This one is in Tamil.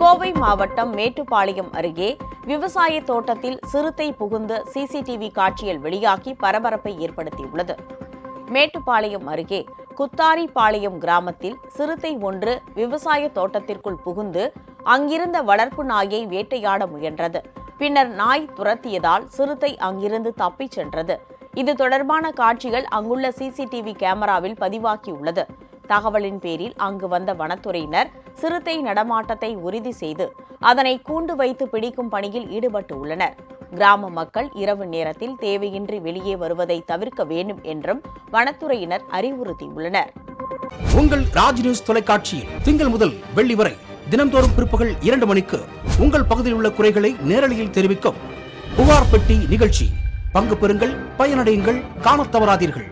கோவை மாவட்டம் மேட்டுப்பாளையம் அருகே விவசாய தோட்டத்தில் சிறுத்தை புகுந்து சிசிடிவி காட்சியில் வெளியாகி பரபரப்பை ஏற்படுத்தியுள்ளது. மேட்டுப்பாளையம் அருகே குத்தாரிபாளையம் கிராமத்தில் சிறுத்தை ஒன்று விவசாய தோட்டத்திற்குள் புகுந்து அங்கிருந்த வளர்ப்பு நாயை வேட்டையாட முயன்றது. பின்னர் நாய் துரத்தியதால் சிறுத்தை அங்கிருந்து தப்பிச் சென்றது. இது தொடர்பான காட்சிகள் அங்குள்ள சிசிடிவி கேமராவில் பதிவாகியுள்ளது. தகவலின் பேரில் அங்கு வந்த வனத்துறையினர் சிறுத்தை நடமாட்டத்தை உறுதி செய்து அதனை கூண்டு வைத்து பிடிக்கும் பணியில் ஈடுபட்டுள்ளனர். கிராம மக்கள் இரவு நேரத்தில் தேவையின்றி வெளியே வருவதை தவிர்க்க வேண்டும் என்றும் வனத்துறையினர் அறிவுறுத்தியுள்ளனர். உங்கள் ராஜ் நியூஸ் தொலைக்காட்சியில் திங்கள் முதல் வெள்ளி வரை தினந்தோறும் பிற்பகல் 2 மணிக்கு உங்கள் பகுதியில் உள்ள குறைகளை நேரலையில் தெரிவிக்கும் புகார் பெட்டி நிகழ்ச்சி. பங்கு பெறுங்கள், பயனடையுங்கள், காணத் தவறாதீர்கள்.